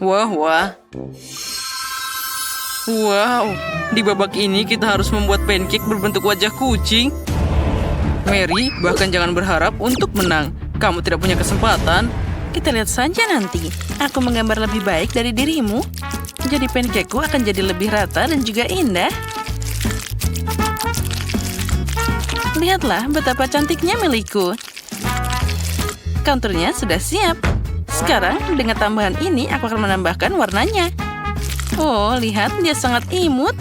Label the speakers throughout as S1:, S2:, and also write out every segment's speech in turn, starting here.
S1: Wah, wah. Wow, di babak ini kita harus membuat pancake berbentuk wajah kucing. Mary, bahkan jangan berharap untuk menang. Kamu tidak punya kesempatan.
S2: Kita lihat saja nanti. Aku menggambar lebih baik dari dirimu. Jadi pancakeku akan jadi lebih rata dan juga indah. Lihatlah betapa cantiknya milikku. Counternya sudah siap. Sekarang dengan tambahan ini aku akan menambahkan warnanya. Oh, lihat dia sangat imut.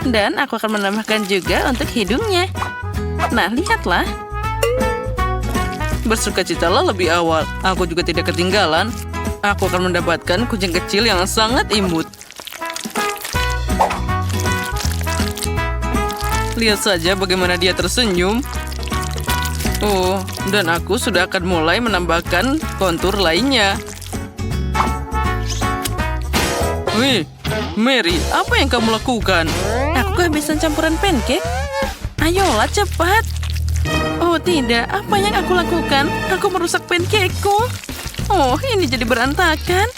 S2: Dan aku akan menambahkan juga untuk hidungnya. Nah, lihatlah.
S1: Bersukacitalah lebih awal. Aku juga tidak ketinggalan. Aku akan mendapatkan kucing kecil yang sangat imut. Lihat saja bagaimana dia tersenyum. Oh, dan aku sudah akan mulai menambahkan kontur lainnya. Wih, Mary, apa yang kamu lakukan?
S2: Aku kehabisan campuran pancake. Ayolah, cepat. Oh tidak, apa yang aku lakukan? Aku merusak pancakeku. Oh, ini jadi berantakan.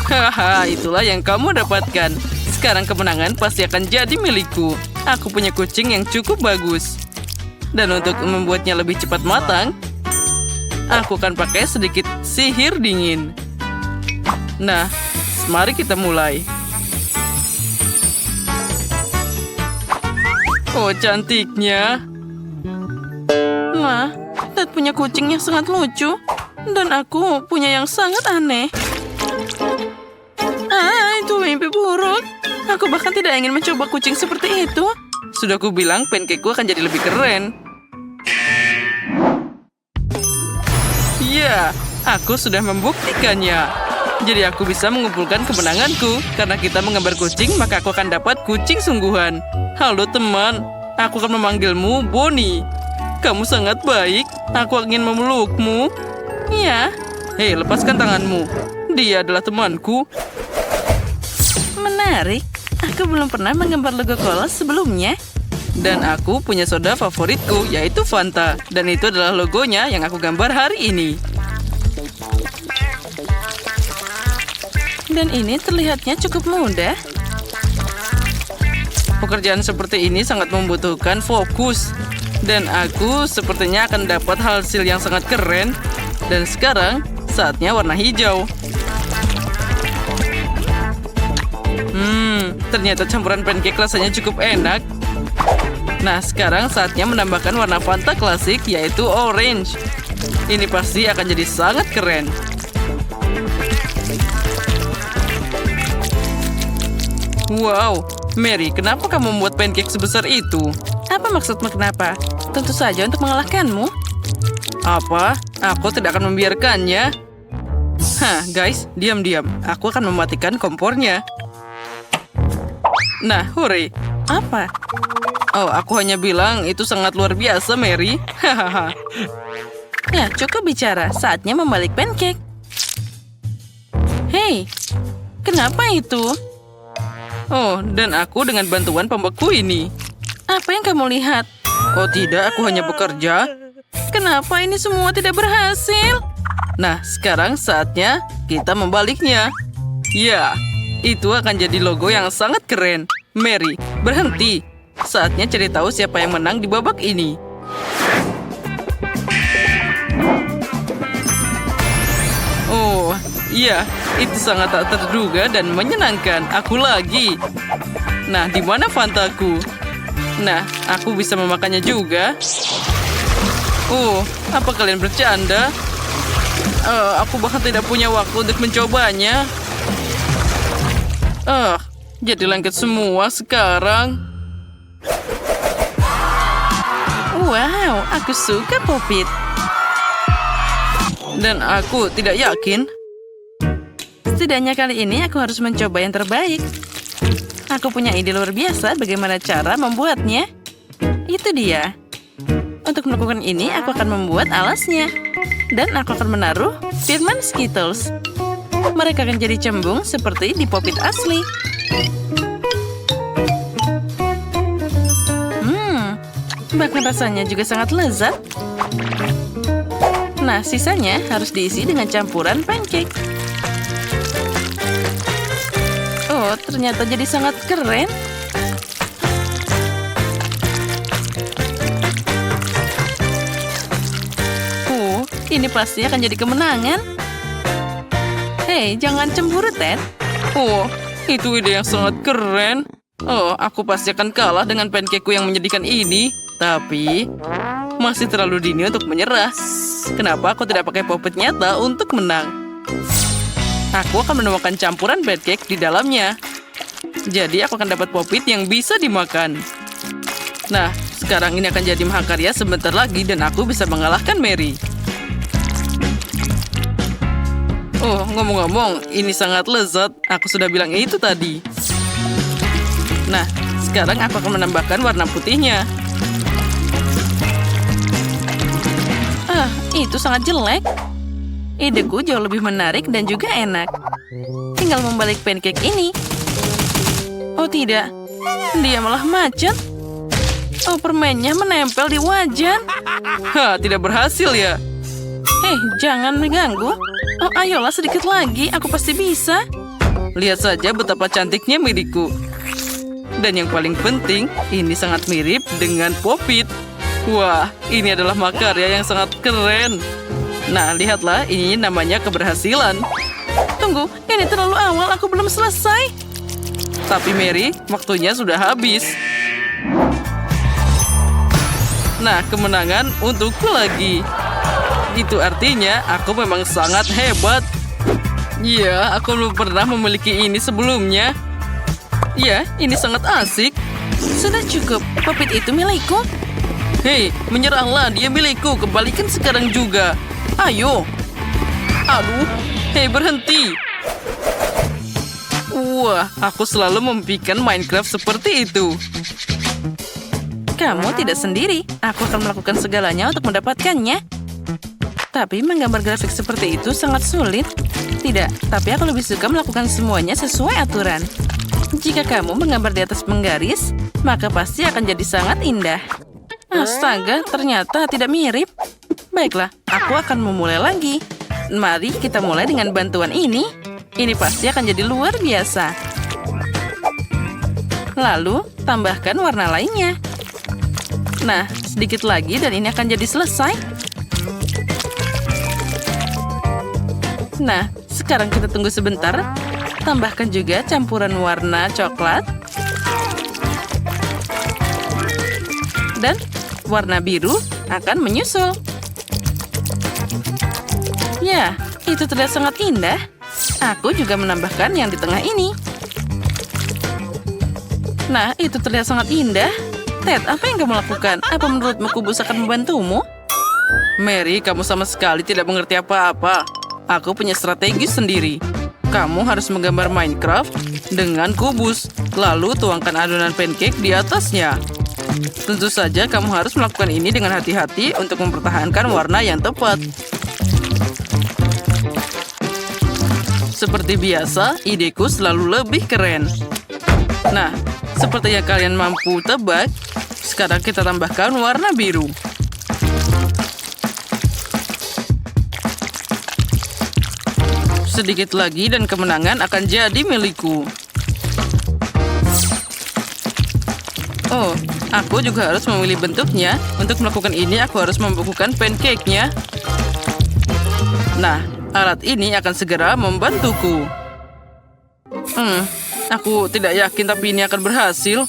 S1: Haha, itulah yang kamu dapatkan. Sekarang kemenangan pasti akan jadi milikku. Aku punya kucing yang cukup bagus. Dan untuk membuatnya lebih cepat matang, aku akan pakai sedikit sihir dingin. Nah, mari kita mulai. Oh, cantiknya.
S2: Wah, Ted punya kucing yang sangat lucu. Dan aku punya yang sangat aneh. Itu mimpi buruk. Aku bahkan tidak ingin mencoba kucing seperti itu.
S1: Sudah aku bilang pancakeku akan jadi lebih keren. Ya, aku sudah membuktikannya. Jadi aku bisa mengumpulkan kemenanganku. Karena kita menggambar kucing, maka aku akan dapat kucing sungguhan. Halo teman, aku akan memanggilmu Bonnie. Kamu sangat baik. Aku ingin memelukmu.
S2: Ya,
S1: Hei, lepaskan tanganmu. Dia adalah temanku.
S2: menarik. Aku belum pernah menggambar logo cola sebelumnya.
S1: Dan aku punya soda favoritku, yaitu Fanta. Dan itu adalah logonya yang aku gambar hari ini.
S2: Dan ini terlihatnya cukup mudah.
S1: Pekerjaan seperti ini sangat membutuhkan fokus. Dan aku sepertinya akan dapat hasil yang sangat keren. Dan sekarang, saatnya warna hijau. Ternyata campuran pancake rasanya cukup enak. Nah, sekarang saatnya menambahkan warna Fanta klasik, yaitu orange. Ini pasti akan jadi sangat keren. Wow, Mary, kenapa kamu membuat pancake sebesar itu?
S2: Apa maksudmu kenapa? Tentu saja untuk mengalahkanmu.
S1: Apa? Aku tidak akan membiarkannya. Hah, guys, diam-diam. Aku akan mematikan kompornya. Nah, hore.
S2: Apa?
S1: Oh, aku hanya bilang itu sangat luar biasa, Mary. Hahaha.
S2: Ya, cukup bicara. Saatnya membalik pancake. Hei, kenapa itu?
S1: Oh, dan aku dengan bantuan pembeku ini.
S2: Apa yang kamu lihat?
S1: Oh tidak, aku hanya bekerja.
S2: Kenapa ini semua tidak berhasil?
S1: Nah, sekarang saatnya kita membaliknya. Ya, itu akan jadi logo yang sangat keren. Mary, berhenti. Saatnya cari tahu siapa yang menang di babak ini. Oh, iya, itu sangat tak terduga dan menyenangkan. Aku lagi. Nah, di mana Fantaku? Nah, aku bisa memakannya juga. Oh, apa kalian bercanda? Aku bahkan tidak punya waktu untuk mencobanya. Jadi lengket semua sekarang.
S2: Wow, aku suka Popit.
S1: Dan aku tidak yakin.
S2: Setidaknya kali ini aku harus mencoba yang terbaik. Aku punya ide luar biasa bagaimana cara membuatnya. Itu dia. Untuk melakukan ini, aku akan membuat alasnya. Dan aku akan menaruh firman Skittles. Mereka akan jadi cembung seperti di Popit asli. Bahkan rasanya juga sangat lezat. Nah, sisanya harus diisi dengan campuran pancake. Oh, ternyata jadi sangat keren. Ini pasti akan jadi kemenangan. Hei, jangan cemburu, Ted.
S1: Oh, itu ide yang sangat keren. Oh, aku pasti akan kalah dengan pancakeku yang menyedihkan ini. Tapi, masih terlalu dini untuk menyerah. Kenapa aku tidak pakai popit nyata untuk menang? Aku akan menemukan campuran pancake di dalamnya. Jadi, aku akan dapat popit yang bisa dimakan. Nah, sekarang ini akan jadi mahakarya sebentar lagi dan aku bisa mengalahkan Mary. Oh, ngomong-ngomong, ini sangat lezat. Aku sudah bilang itu tadi. Nah, sekarang aku akan menambahkan warna putihnya.
S2: Itu sangat jelek. Ideku jauh lebih menarik dan juga enak. Tinggal membalik pancake ini. Oh tidak, dia malah macet. Oh, permennya menempel di wajan.
S1: Tidak berhasil ya?
S2: Hei, jangan mengganggu. Oh, ayolah sedikit lagi, aku pasti bisa.
S1: Lihat saja betapa cantiknya milikku. Dan yang paling penting, ini sangat mirip dengan popit. Wah, ini adalah makarya yang sangat keren. Nah, lihatlah, ini namanya keberhasilan.
S2: Tunggu, ini terlalu awal, aku belum selesai.
S1: Tapi Mary, waktunya sudah habis. Nah, kemenangan untukku lagi. Itu artinya aku memang sangat hebat. Ya, aku belum pernah memiliki ini sebelumnya. Ya, ini sangat asik.
S2: Sudah cukup, popit itu milikku.
S1: Hei, menyerahlah, dia milikku. Kembalikan sekarang juga. Ayo. Aduh, hei berhenti. Wah, aku selalu memimpikan Minecraft seperti itu.
S2: Kamu tidak sendiri. Aku akan melakukan segalanya untuk mendapatkannya. Tapi menggambar grafik seperti itu sangat sulit. Tidak, tapi aku lebih suka melakukan semuanya sesuai aturan. Jika kamu menggambar di atas penggaris, maka pasti akan jadi sangat indah. Astaga, ternyata tidak mirip. Baiklah, aku akan memulai lagi. Mari kita mulai dengan bantuan ini. Ini pasti akan jadi luar biasa. Lalu, tambahkan warna lainnya. Nah, sedikit lagi dan ini akan jadi selesai. Nah, sekarang kita tunggu sebentar. Tambahkan juga campuran warna coklat. Dan warna biru akan menyusul. Ya, itu terlihat sangat indah. Aku juga menambahkan yang di tengah ini. Nah, itu terlihat sangat indah. Ted, apa yang kamu lakukan? Apa menurutmu kubus akan membantumu?
S1: Mary, kamu sama sekali tidak mengerti apa-apa. Aku punya strategi sendiri. Kamu harus menggambar Minecraft dengan kubus, lalu tuangkan adonan pancake di atasnya. Tentu saja kamu harus melakukan ini dengan hati-hati untuk mempertahankan warna yang tepat. Seperti biasa, ideku selalu lebih keren. Nah, seperti yang kalian mampu tebak, sekarang kita tambahkan warna biru. Sedikit lagi dan kemenangan akan jadi milikku. Oh, aku juga harus memilih bentuknya. Untuk melakukan ini, aku harus membekukan pancake-nya. Nah, alat ini akan segera membantuku. Aku tidak yakin tapi ini akan berhasil.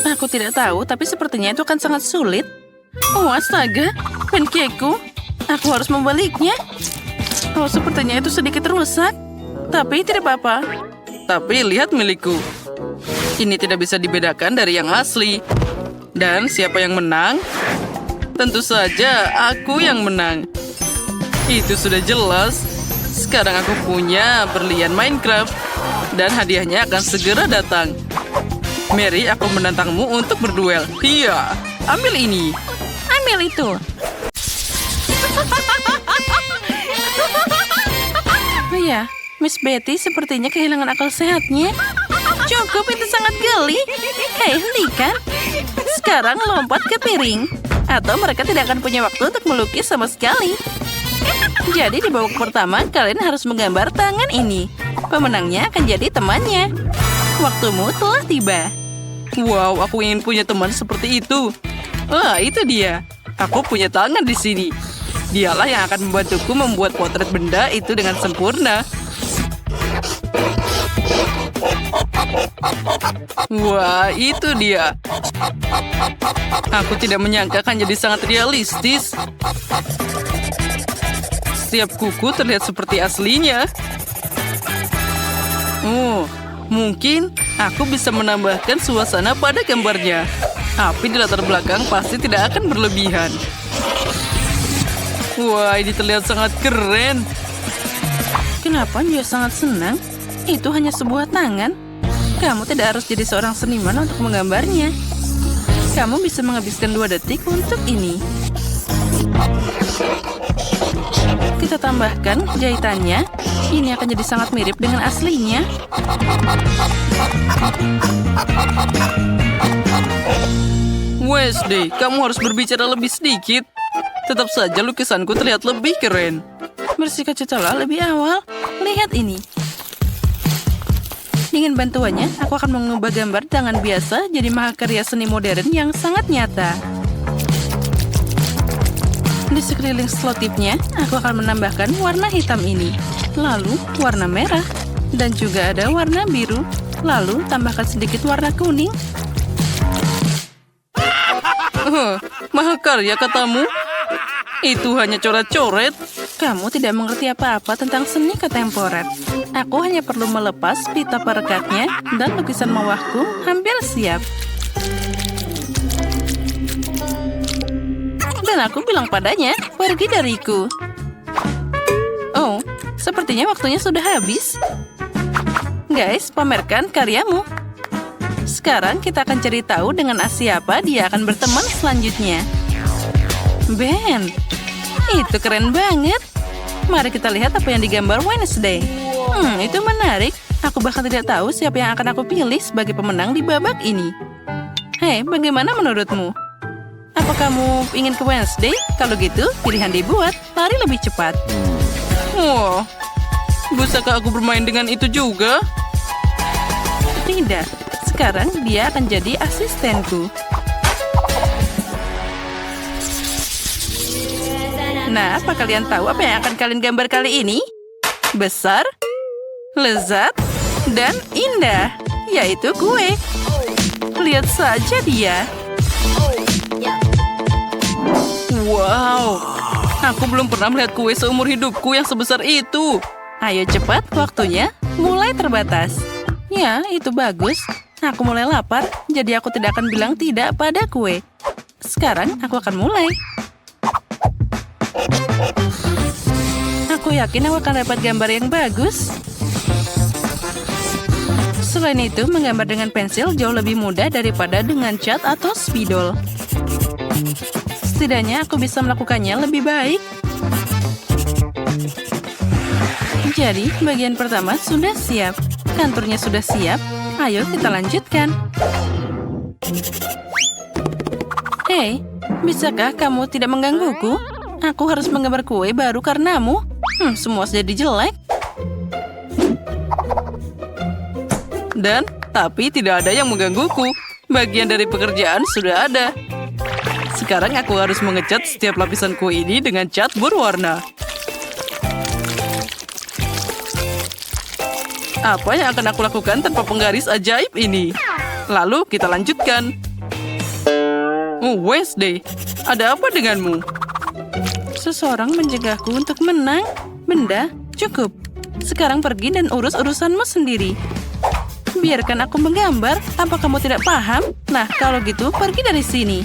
S2: Aku tidak tahu, tapi sepertinya itu akan sangat sulit. Oh, astaga, pancake-ku. Aku harus membaliknya. Oh, sepertinya itu sedikit rusak. Tapi tidak apa-apa.
S1: Tapi lihat milikku. Ini tidak bisa dibedakan dari yang asli. Dan siapa yang menang? Tentu saja aku yang menang. Itu sudah jelas. Sekarang aku punya berlian Minecraft. Dan hadiahnya akan segera datang. Mary, aku menantangmu untuk berduel. Iya, ambil ini.
S2: Ambil itu. Oh ya, Miss Betty sepertinya kehilangan akal sehatnya. Cukup, itu sangat geli. Hei, hentikan. Sekarang lompat ke piring. Atau mereka tidak akan punya waktu untuk melukis sama sekali. Jadi di babak pertama, kalian harus menggambar tangan ini. Pemenangnya akan jadi temannya. Waktumu telah tiba.
S1: Wow, aku ingin punya teman seperti itu. Wah, itu dia. Aku punya tangan di sini. Dialah yang akan membantuku membuat potret benda itu dengan sempurna. Wah, itu dia. Aku tidak menyangka akan jadi sangat realistis. Setiap kuku terlihat seperti aslinya. Oh, mungkin aku bisa menambahkan suasana pada gambarnya. Tapi di latar belakang pasti tidak akan berlebihan. Wah, ini terlihat sangat keren.
S2: Kenapa dia sangat senang? Itu hanya sebuah tangan. Kamu tidak harus jadi seorang seniman untuk menggambarnya. Kamu bisa menghabiskan 2 detik untuk ini. Kita tambahkan jahitannya. Ini akan jadi sangat mirip dengan aslinya.
S1: Wednesday, kamu harus berbicara lebih sedikit. Tetap saja lukisanku terlihat lebih keren.
S2: Bersikap-citalah lebih awal. Lihat ini. Dengan bantuannya, aku akan mengubah gambar tangan biasa jadi mahakarya seni modern yang sangat nyata. Di sekeliling selotipnya, aku akan menambahkan warna hitam ini. Lalu, warna merah. Dan juga ada warna biru. Lalu, tambahkan sedikit warna kuning.
S1: Mahakarya katamu? Itu hanya coret-coret.
S2: Kamu tidak mengerti apa-apa tentang seni kontemporer. Aku hanya perlu melepas pita perekatnya dan lukisan mawahku hampir siap. Dan aku bilang padanya, pergi dariku. Oh, sepertinya waktunya sudah habis. Guys, pamerkan karyamu. Sekarang kita akan cari tahu dengan siapa dia akan berteman selanjutnya. Ben, itu keren banget. Mari kita lihat apa yang digambar Wednesday. Itu menarik. Aku bahkan tidak tahu siapa yang akan aku pilih sebagai pemenang di babak ini. Hei, bagaimana menurutmu? Apa kamu ingin ke Wednesday? Kalau gitu, pilihan dibuat. Lari lebih cepat.
S1: Wah, bisakah aku bermain dengan itu juga?
S2: Tidak. Sekarang dia akan jadi asistenku. Nah, apa kalian tahu apa yang akan kalian gambar kali ini? Besar, lezat, dan indah. Yaitu kue. Lihat saja dia.
S1: Wow, aku belum pernah melihat kue seumur hidupku yang sebesar itu.
S2: Ayo cepat, waktunya mulai terbatas. Ya, itu bagus. Aku mulai lapar, jadi aku tidak akan bilang tidak pada kue. Sekarang aku akan mulai. Aku yakin aku akan dapat gambar yang bagus. Selain itu, menggambar dengan pensil jauh lebih mudah daripada dengan cat atau spidol. Setidaknya aku bisa melakukannya lebih baik. Jadi, bagian pertama sudah siap. Kantornya sudah siap. Ayo kita lanjutkan. Hei, bisakah kamu tidak menggangguku? Aku harus menggambar kue baru karenamu. Semua jadi jelek.
S1: Dan, tapi tidak ada yang menggangguku. Bagian dari pekerjaan sudah ada. Sekarang aku harus mengecat setiap lapisan kue ini dengan cat berwarna. Apa yang akan aku lakukan tanpa penggaris ajaib ini? Lalu kita lanjutkan. Oh, Wednesday, ada apa denganmu?
S2: Seseorang mencegahku untuk menang. Benda, cukup. Sekarang pergi dan urus urusanmu sendiri. Biarkan aku menggambar. Apa kamu tidak paham? Nah, kalau gitu pergi dari sini.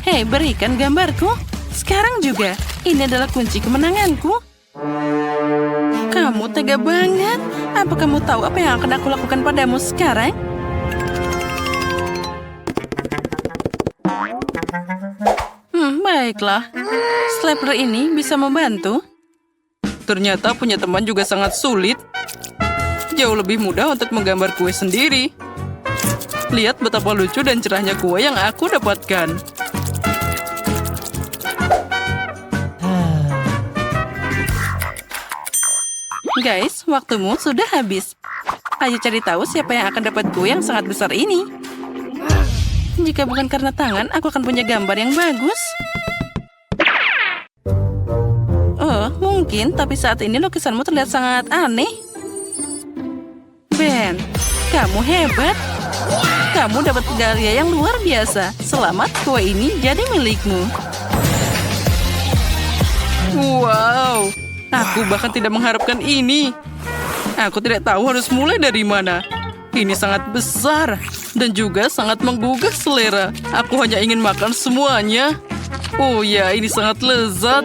S2: Hei, berikan gambarku. Sekarang juga. Ini adalah kunci kemenanganku. Kamu tega banget. Apa kamu tahu apa yang akan aku lakukan padamu sekarang? Baiklah. Stapler ini bisa membantu.
S1: Ternyata punya teman juga sangat sulit. Jauh lebih mudah untuk menggambar kue sendiri. Lihat betapa lucu dan cerahnya kue yang aku dapatkan.
S2: Guys, waktumu sudah habis. Ayo cari tahu siapa yang akan dapat kue yang sangat besar ini. Jika bukan karena tangan, aku akan punya gambar yang bagus. Oh, mungkin, tapi saat ini lukisanmu terlihat sangat aneh. Ben, kamu hebat. Kamu dapat karya yang luar biasa. Selamat, kue ini jadi milikmu.
S1: Wow, aku bahkan tidak mengharapkan ini. Aku tidak tahu harus mulai dari mana. Ini sangat besar dan juga sangat menggugah selera. Aku hanya ingin makan semuanya. Oh ya, ini sangat lezat.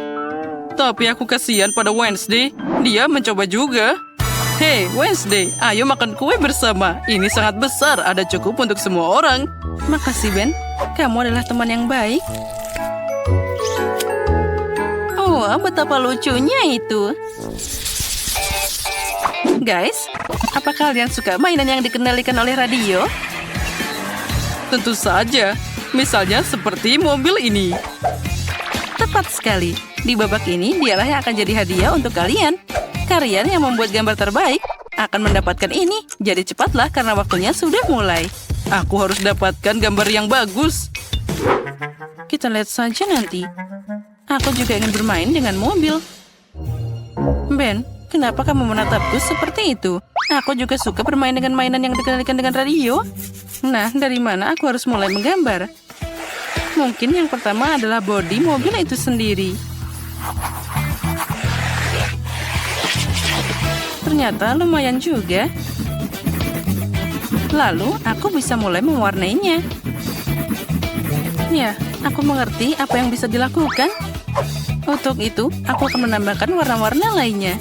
S1: Tapi aku kasihan pada Wednesday. Dia mencoba juga. Hei, Wednesday, ayo makan kue bersama. Ini sangat besar, ada cukup untuk semua orang.
S2: Makasih, Ben. Kamu adalah teman yang baik. Oh, betapa lucunya itu. Guys, apa kalian suka mainan yang dikendalikan oleh radio?
S1: Tentu saja. Misalnya seperti mobil ini.
S2: Tepat sekali. Di babak ini, dialah yang akan jadi hadiah untuk kalian. Kalian yang membuat gambar terbaik akan mendapatkan ini. Jadi cepatlah karena waktunya sudah mulai.
S1: Aku harus dapatkan gambar yang bagus.
S2: Kita lihat saja nanti. Aku juga ingin bermain dengan mobil. Ben, kenapa kamu menatapku seperti itu? Aku juga suka bermain dengan mainan yang dikendalikan dengan radio. Nah, dari mana aku harus mulai menggambar? Mungkin yang pertama adalah bodi mobil itu sendiri. Ternyata lumayan juga. Lalu, aku bisa mulai mewarnainya. Ya, aku mengerti apa yang bisa dilakukan. Untuk itu, aku akan menambahkan warna-warna lainnya.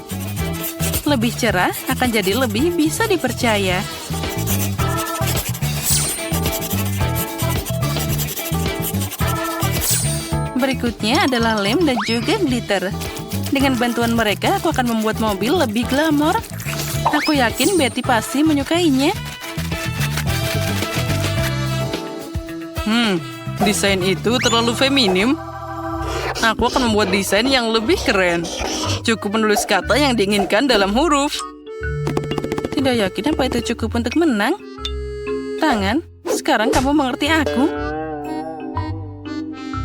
S2: Lebih cerah akan jadi lebih bisa dipercaya. Berikutnya adalah lem dan juga glitter. Dengan bantuan mereka, aku akan membuat mobil lebih glamor. Aku yakin Betty pasti menyukainya.
S1: Desain itu terlalu feminim. Aku akan membuat desain yang lebih keren. Cukup menulis kata yang diinginkan dalam huruf.
S2: Tidak yakin apa itu cukup untuk menang. Tangan, sekarang kamu mengerti aku.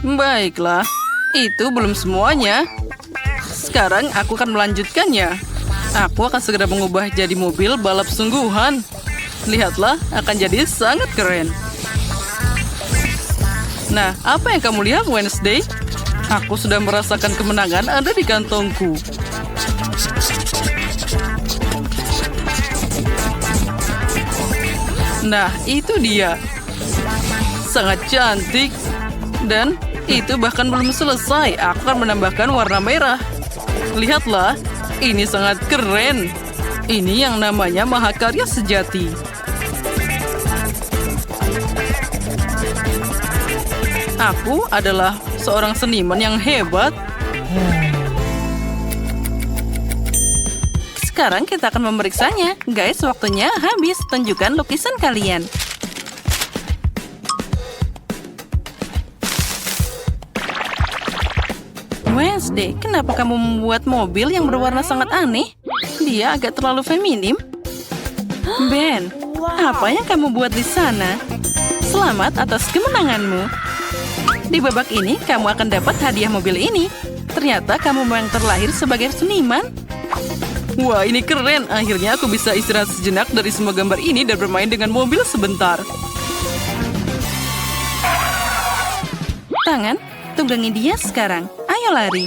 S1: Baiklah, itu belum semuanya. Sekarang aku akan melanjutkannya. Aku akan segera mengubah jadi mobil balap sungguhan. Lihatlah, akan jadi sangat keren. Nah, apa yang kamu lihat, Wednesday? Aku sudah merasakan kemenangan ada di kantongku. Nah, itu dia. Sangat cantik. Dan itu bahkan belum selesai. Aku akan menambahkan warna merah. Lihatlah, ini sangat keren. Ini yang namanya mahakarya sejati. Aku adalah seorang seniman yang hebat.
S2: Sekarang kita akan memeriksanya. Guys, waktunya habis. Tunjukkan lukisan kalian. Wednesday, kenapa kamu membuat mobil yang berwarna sangat aneh? Dia agak terlalu feminim. Ben, apa yang kamu buat di sana? Selamat atas kemenanganmu. Di babak ini, kamu akan dapat hadiah mobil ini. Ternyata kamu memang terlahir sebagai seniman.
S1: Wah, ini keren. Akhirnya aku bisa istirahat sejenak dari semua gambar ini dan bermain dengan mobil sebentar.
S2: Tangan, tunggangi dia sekarang. Ayo lari.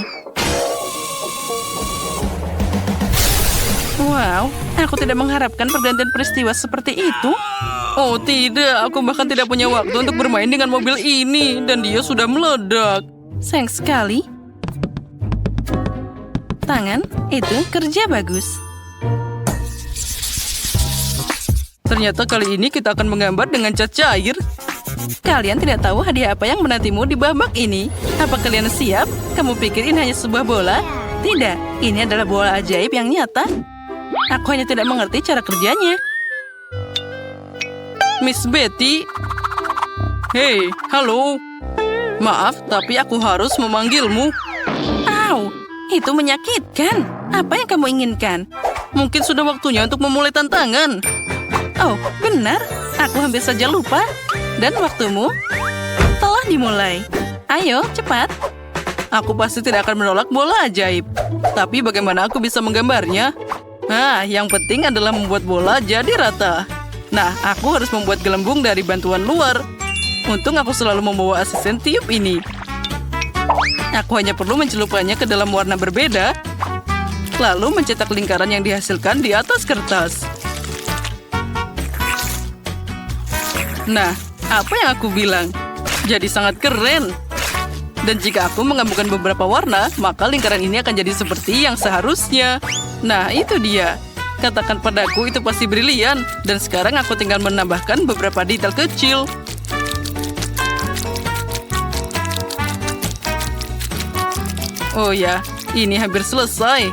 S2: Wow, aku tidak mengharapkan pergantian peristiwa seperti itu.
S1: Oh tidak, aku bahkan tidak punya waktu untuk bermain dengan mobil ini. Dan dia sudah meledak.
S2: Sayang sekali. Tangan, itu kerja bagus.
S1: Ternyata kali ini kita akan menggambar dengan cat cair.
S2: Kalian tidak tahu hadiah apa yang menantimu di babak ini. Apa kalian siap? Kamu pikir ini hanya sebuah bola? Tidak, ini adalah bola ajaib yang nyata. Aku hanya tidak mengerti cara kerjanya.
S1: Miss Betty. Hei, halo. Maaf, tapi aku harus memanggilmu.
S2: Au, itu menyakitkan. Apa yang kamu inginkan?
S1: mungkin sudah waktunya untuk memulai tantangan.
S2: Oh, benar. Aku hampir saja lupa. Dan waktumu telah dimulai. Ayo, cepat.
S1: Aku pasti tidak akan menolak bola ajaib. Tapi bagaimana aku bisa menggambarnya? Nah, yang penting adalah membuat bola jadi rata. Nah, aku harus membuat gelembung dari bantuan luar. Untung aku selalu membawa asisten tiup ini. Aku hanya perlu mencelupkannya ke dalam warna berbeda, lalu mencetak lingkaran yang dihasilkan di atas kertas. Nah, apa yang aku bilang? Jadi sangat keren. Dan jika aku menggabungkan beberapa warna, maka lingkaran ini akan jadi seperti yang seharusnya. Nah, itu dia. Katakan padaku itu pasti brilian. Dan sekarang aku tinggal menambahkan beberapa detail kecil. Oh ya, ini hampir selesai.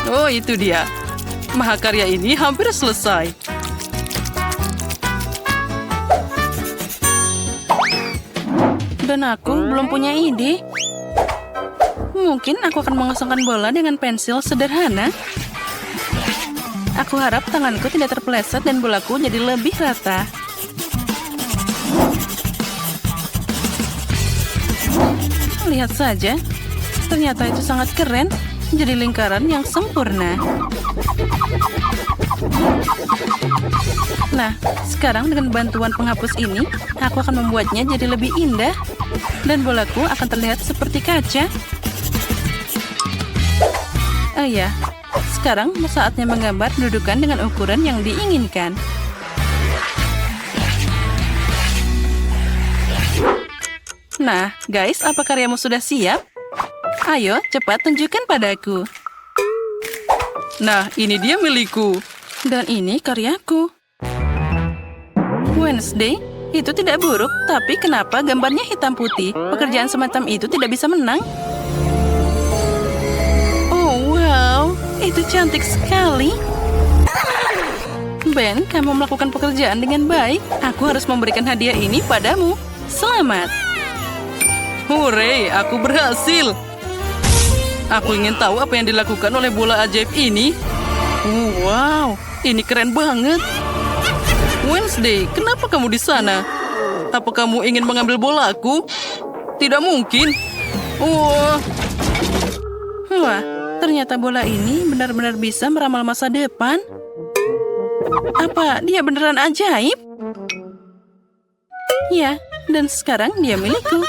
S1: Oh, itu dia. Mahakarya ini hampir selesai.
S2: Dan aku belum punya ide. Mungkin aku akan mengosongkan bola dengan pensil sederhana. Aku harap tanganku tidak terpeleset dan bolaku jadi lebih rata. Lihat saja, ternyata itu sangat keren. Jadi lingkaran yang sempurna. Nah, sekarang dengan bantuan penghapus ini, aku akan membuatnya jadi lebih indah. Dan bolaku akan terlihat seperti kaca. Oh ya, sekarang saatnya menggambar dudukan dengan ukuran yang diinginkan. Nah, guys, apa karyamu sudah siap? Ayo, cepat tunjukkan padaku.
S1: Nah, ini dia milikku.
S2: Dan ini karyaku. Wednesday, itu tidak buruk, tapi kenapa gambarnya hitam putih? Pekerjaan semacam itu tidak bisa menang. Oh, wow, itu cantik sekali. Ben, kamu melakukan pekerjaan dengan baik. Aku harus memberikan hadiah ini padamu. Selamat.
S1: Hore, aku berhasil. Aku ingin tahu apa yang dilakukan oleh bola ajaib ini. Wow, ini keren banget. Wednesday, kenapa kamu di sana? Apa kamu ingin mengambil bolaku? Tidak mungkin.
S2: Wah, ternyata bola ini benar-benar bisa meramal masa depan. Apa dia beneran ajaib? Ya, dan sekarang dia milikku.